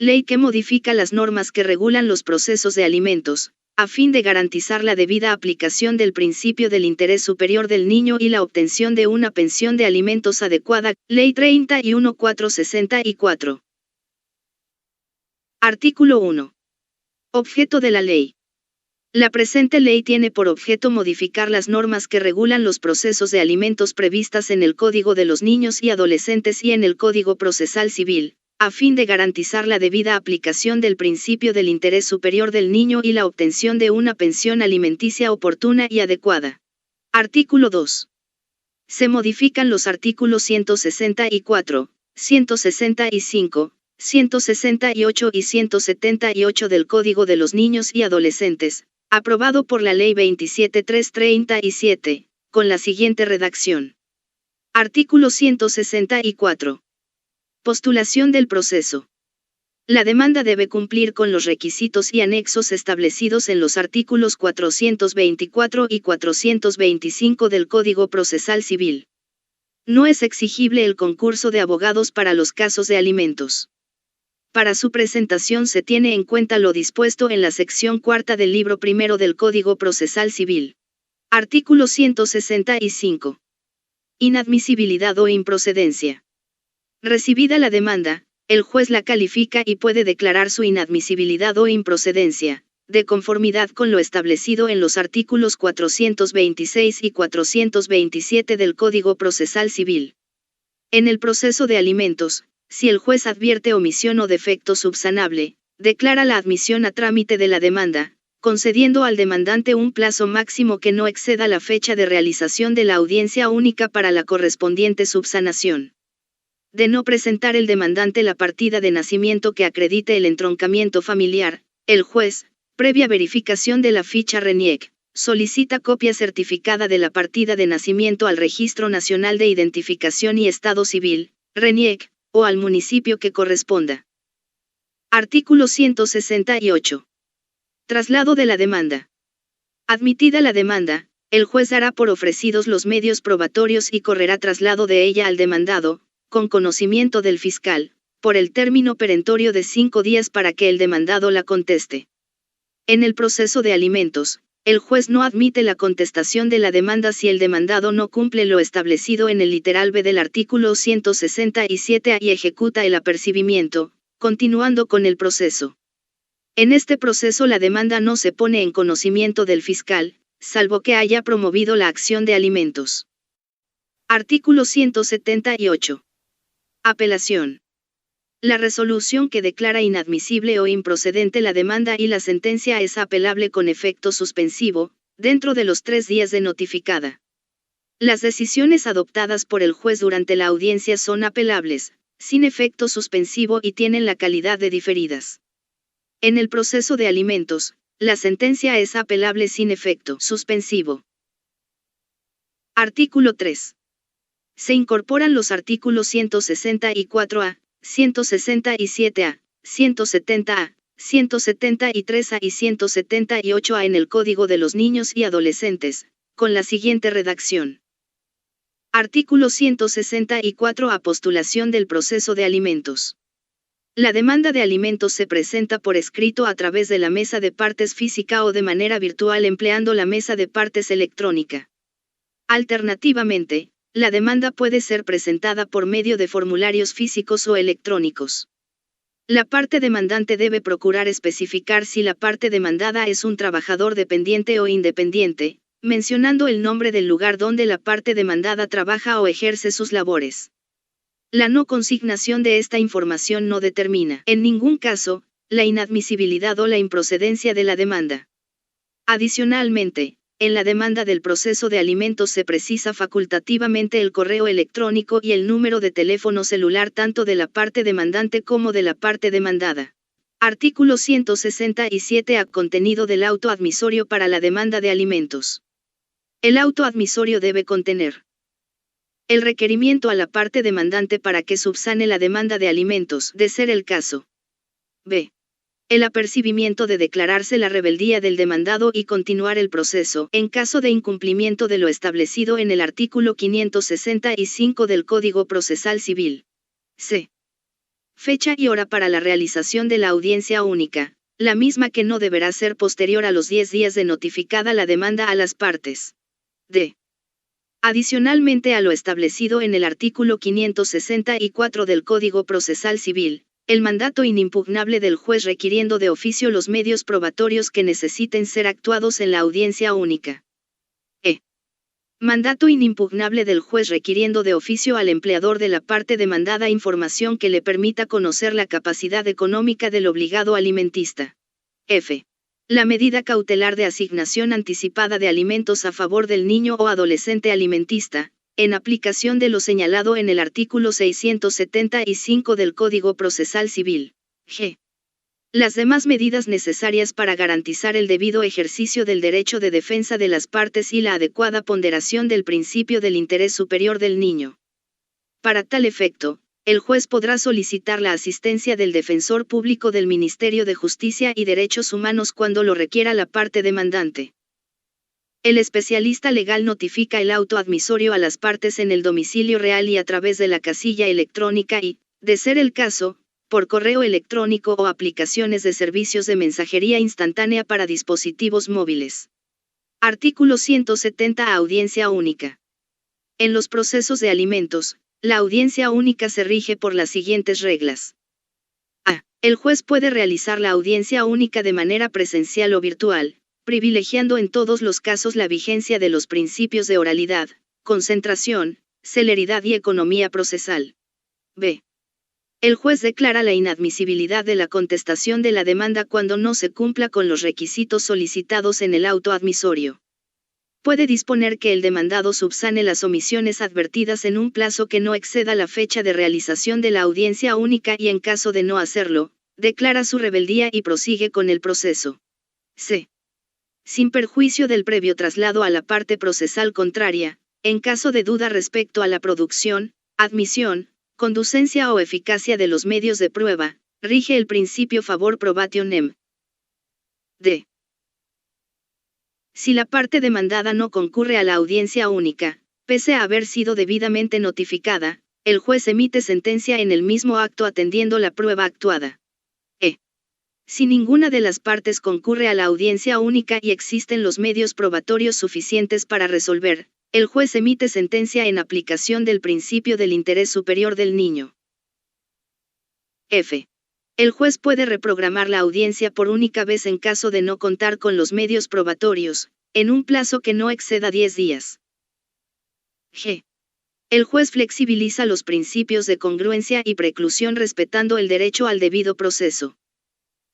Ley que modifica las normas que regulan los procesos de alimentos, a fin de garantizar la debida aplicación del principio del interés superior del niño y la obtención de una pensión de alimentos adecuada. Ley 31464. Artículo 1. Objeto de la ley. La presente ley tiene por objeto modificar las normas que regulan los procesos de alimentos previstas en el Código de los Niños y Adolescentes y en el Código Procesal Civil, a fin de garantizar la debida aplicación del principio del interés superior del niño y la obtención de una pensión alimenticia oportuna y adecuada. Artículo 2. Se modifican los artículos 164, 165, 168 y 178 del Código de los Niños y Adolescentes, aprobado por la Ley 27337, con la siguiente redacción. Artículo 164. Postulación del proceso. La demanda debe cumplir con los requisitos y anexos establecidos en los artículos 424 y 425 del Código Procesal Civil. No es exigible el concurso de abogados para los casos de alimentos. Para su presentación se tiene en cuenta lo dispuesto en la sección cuarta del libro primero del Código Procesal Civil. Artículo 165. Inadmisibilidad o improcedencia. Recibida la demanda, el juez la califica y puede declarar su inadmisibilidad o improcedencia, de conformidad con lo establecido en los artículos 426 y 427 del Código Procesal Civil. En el proceso de alimentos, si el juez advierte omisión o defecto subsanable, declara la admisión a trámite de la demanda, concediendo al demandante un plazo máximo que no exceda la fecha de realización de la audiencia única para la correspondiente subsanación. De no presentar el demandante la partida de nacimiento que acredite el entroncamiento familiar, el juez, previa verificación de la ficha RENIEC, solicita copia certificada de la partida de nacimiento al Registro Nacional de Identificación y Estado Civil, RENIEC, o al municipio que corresponda. Artículo 168. Traslado de la demanda. Admitida la demanda, el juez dará por ofrecidos los medios probatorios y correrá traslado de ella al demandado, con conocimiento del fiscal, por el término perentorio de 5 días para que el demandado la conteste. En el proceso de alimentos, el juez no admite la contestación de la demanda si el demandado no cumple lo establecido en el literal B del artículo 167A y ejecuta el apercibimiento, continuando con el proceso. En este proceso la demanda no se pone en conocimiento del fiscal, salvo que haya promovido la acción de alimentos. Artículo 178. Apelación. La resolución que declara inadmisible o improcedente la demanda y la sentencia es apelable con efecto suspensivo, dentro de los 3 días de notificada. Las decisiones adoptadas por el juez durante la audiencia son apelables, sin efecto suspensivo y tienen la calidad de diferidas. En el proceso de alimentos, la sentencia es apelable sin efecto suspensivo. Artículo 3. Se incorporan los artículos 164A, 167A, 170A, 173A y 178A en el Código de los Niños y Adolescentes, con la siguiente redacción. Artículo 164A. Postulación del proceso de alimentos. La demanda de alimentos se presenta por escrito a través de la mesa de partes física o de manera virtual empleando la mesa de partes electrónica. Alternativamente, la demanda puede ser presentada por medio de formularios físicos o electrónicos. La parte demandante debe procurar especificar si la parte demandada es un trabajador dependiente o independiente, mencionando el nombre del lugar donde la parte demandada trabaja o ejerce sus labores. La no consignación de esta información no determina, en ningún caso, la inadmisibilidad o la improcedencia de la demanda. Adicionalmente, en la demanda del proceso de alimentos se precisa facultativamente el correo electrónico y el número de teléfono celular tanto de la parte demandante como de la parte demandada. Artículo 167A. Contenido del auto admisorio para la demanda de alimentos. El auto admisorio debe contener el requerimiento a la parte demandante para que subsane la demanda de alimentos, de ser el caso. B. El apercibimiento de declararse la rebeldía del demandado y continuar el proceso, en caso de incumplimiento de lo establecido en el artículo 565 del Código Procesal Civil. C. Fecha y hora para la realización de la audiencia única, la misma que no deberá ser posterior a los 10 días de notificada la demanda a las partes. D. Adicionalmente a lo establecido en el artículo 564 del Código Procesal Civil, el mandato inimpugnable del juez requiriendo de oficio los medios probatorios que necesiten ser actuados en la audiencia única. E. Mandato inimpugnable del juez requiriendo de oficio al empleador de la parte demandada información que le permita conocer la capacidad económica del obligado alimentista. F. La medida cautelar de asignación anticipada de alimentos a favor del niño o adolescente alimentista, en aplicación de lo señalado en el artículo 675 del Código Procesal Civil. G. Las demás medidas necesarias para garantizar el debido ejercicio del derecho de defensa de las partes y la adecuada ponderación del principio del interés superior del niño. Para tal efecto, el juez podrá solicitar la asistencia del defensor público del Ministerio de Justicia y Derechos Humanos cuando lo requiera la parte demandante. El especialista legal notifica el auto admisorio a las partes en el domicilio real y a través de la casilla electrónica y, de ser el caso, por correo electrónico o aplicaciones de servicios de mensajería instantánea para dispositivos móviles. Artículo 170. Audiencia única. En los procesos de alimentos, la audiencia única se rige por las siguientes reglas. A. El juez puede realizar la audiencia única de manera presencial o virtual, privilegiando en todos los casos la vigencia de los principios de oralidad, concentración, celeridad y economía procesal. B. El juez declara la inadmisibilidad de la contestación de la demanda cuando no se cumpla con los requisitos solicitados en el auto admisorio. Puede disponer que el demandado subsane las omisiones advertidas en un plazo que no exceda la fecha de realización de la audiencia única y en caso de no hacerlo, declara su rebeldía y prosigue con el proceso. C. Sin perjuicio del previo traslado a la parte procesal contraria, en caso de duda respecto a la producción, admisión, conducencia o eficacia de los medios de prueba, rige el principio favor probationem. D. Si la parte demandada no concurre a la audiencia única, pese a haber sido debidamente notificada, el juez emite sentencia en el mismo acto atendiendo la prueba actuada. E. Si ninguna de las partes concurre a la audiencia única y existen los medios probatorios suficientes para resolver, el juez emite sentencia en aplicación del principio del interés superior del niño. F. El juez puede reprogramar la audiencia por única vez en caso de no contar con los medios probatorios, en un plazo que no exceda 10 días. G. El juez flexibiliza los principios de congruencia y preclusión respetando el derecho al debido proceso.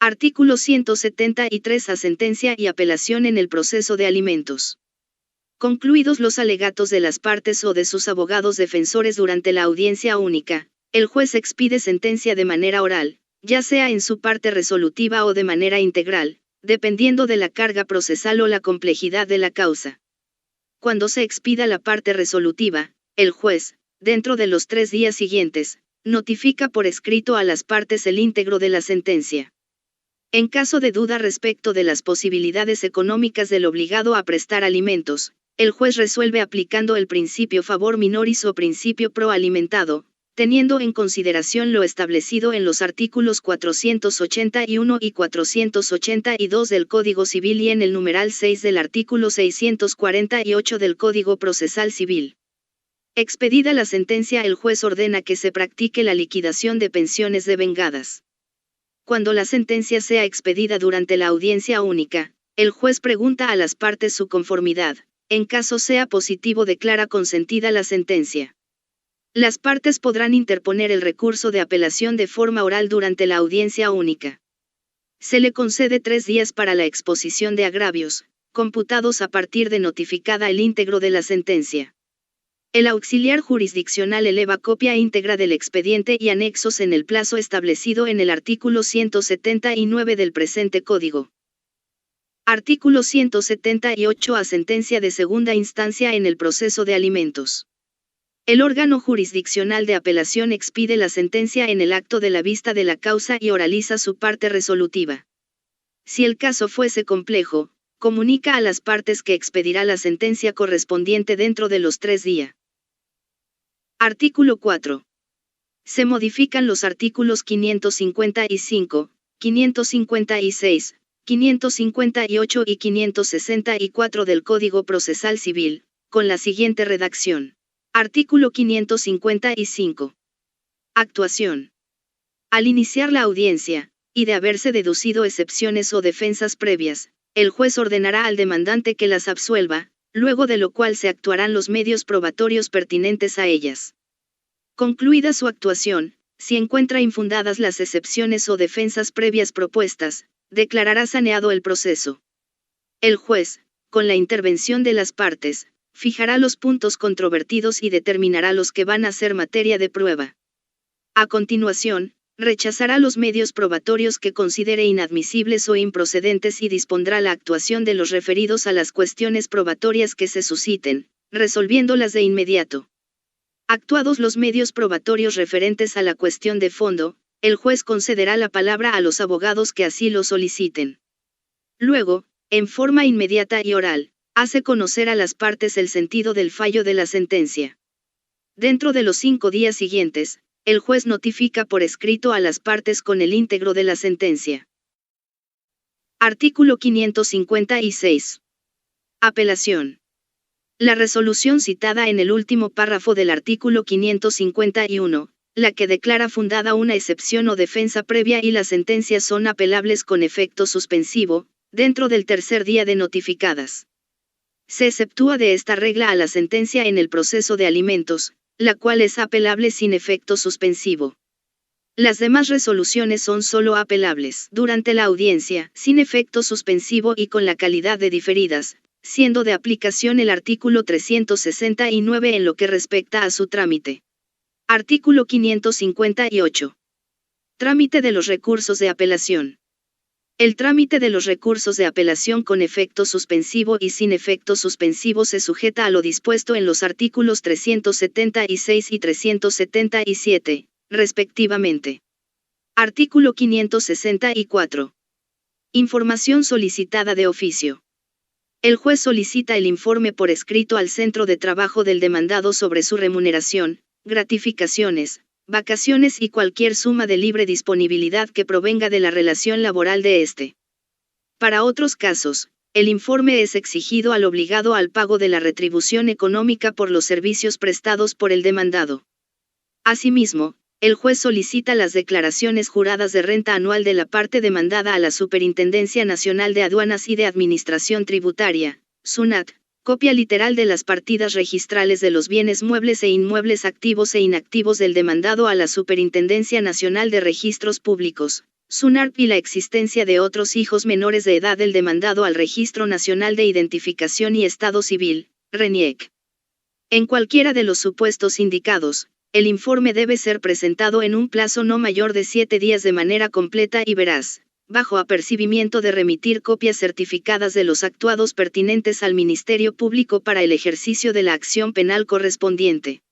Artículo 173. A sentencia y apelación en el proceso de alimentos. Concluidos los alegatos de las partes o de sus abogados defensores durante la audiencia única, el juez expide sentencia de manera oral, ya sea en su parte resolutiva o de manera integral, dependiendo de la carga procesal o la complejidad de la causa. Cuando se expida la parte resolutiva, el juez, dentro de los 3 días siguientes, notifica por escrito a las partes el íntegro de la sentencia. En caso de duda respecto de las posibilidades económicas del obligado a prestar alimentos, el juez resuelve aplicando el principio favor minoris o principio pro alimentado, teniendo en consideración lo establecido en los artículos 481 y 482 del Código Civil y en el numeral 6 del artículo 648 del Código Procesal Civil. Expedida la sentencia, el juez ordena que se practique la liquidación de pensiones devengadas. Cuando la sentencia sea expedida durante la audiencia única, el juez pregunta a las partes su conformidad. En caso sea positivo, declara consentida la sentencia. Las partes podrán interponer el recurso de apelación de forma oral durante la audiencia única. Se le concede 3 días para la exposición de agravios, computados a partir de notificada el íntegro de la sentencia. El auxiliar jurisdiccional eleva copia íntegra del expediente y anexos en el plazo establecido en el artículo 179 del presente Código. Artículo 178. A sentencia de segunda instancia en el proceso de alimentos. El órgano jurisdiccional de apelación expide la sentencia en el acto de la vista de la causa y oraliza su parte resolutiva. Si el caso fuese complejo, comunica a las partes que expedirá la sentencia correspondiente dentro de los 3 días. Artículo 4. Se modifican los artículos 555, 556, 558 y 564 del Código Procesal Civil, con la siguiente redacción. Artículo 555. Actuación. Al iniciar la audiencia, y de haberse deducido excepciones o defensas previas, el juez ordenará al demandante que las absuelva, luego de lo cual se actuarán los medios probatorios pertinentes a ellas. Concluida su actuación, si encuentra infundadas las excepciones o defensas previas propuestas, declarará saneado el proceso. El juez, con la intervención de las partes, fijará los puntos controvertidos y determinará los que van a ser materia de prueba. A continuación, rechazará los medios probatorios que considere inadmisibles o improcedentes y dispondrá la actuación de los referidos a las cuestiones probatorias que se susciten, resolviéndolas de inmediato. Actuados los medios probatorios referentes a la cuestión de fondo, el juez concederá la palabra a los abogados que así lo soliciten. Luego, en forma inmediata y oral, hace conocer a las partes el sentido del fallo de la sentencia. Dentro de los 5 días siguientes, el juez notifica por escrito a las partes con el íntegro de la sentencia. Artículo 556. Apelación. La resolución citada en el último párrafo del artículo 551, la que declara fundada una excepción o defensa previa y las sentencias son apelables con efecto suspensivo, dentro del tercer día de notificadas. Se exceptúa de esta regla a la sentencia en el proceso de alimentos, la cual es apelable sin efecto suspensivo. Las demás resoluciones son solo apelables durante la audiencia, sin efecto suspensivo y con la calidad de diferidas, siendo de aplicación el artículo 369 en lo que respecta a su trámite. Artículo 558. Trámite de los recursos de apelación. El trámite de los recursos de apelación con efecto suspensivo y sin efecto suspensivo se sujeta a lo dispuesto en los artículos 376 y 377, respectivamente. Artículo 564. Información solicitada de oficio. El juez solicita el informe por escrito al centro de trabajo del demandado sobre su remuneración, gratificaciones, vacaciones y cualquier suma de libre disponibilidad que provenga de la relación laboral de éste. Para otros casos, el informe es exigido al obligado al pago de la retribución económica por los servicios prestados por el demandado. Asimismo, el juez solicita las declaraciones juradas de renta anual de la parte demandada a la Superintendencia Nacional de Aduanas y de Administración Tributaria, SUNAT, copia literal de las partidas registrales de los bienes muebles e inmuebles activos e inactivos del demandado a la Superintendencia Nacional de Registros Públicos, SUNARP, y la existencia de otros hijos menores de edad del demandado al Registro Nacional de Identificación y Estado Civil, RENIEC. En cualquiera de los supuestos indicados, el informe debe ser presentado en un plazo no mayor de 7 días de manera completa y veraz, bajo apercibimiento de remitir copias certificadas de los actuados pertinentes al Ministerio Público para el ejercicio de la acción penal correspondiente.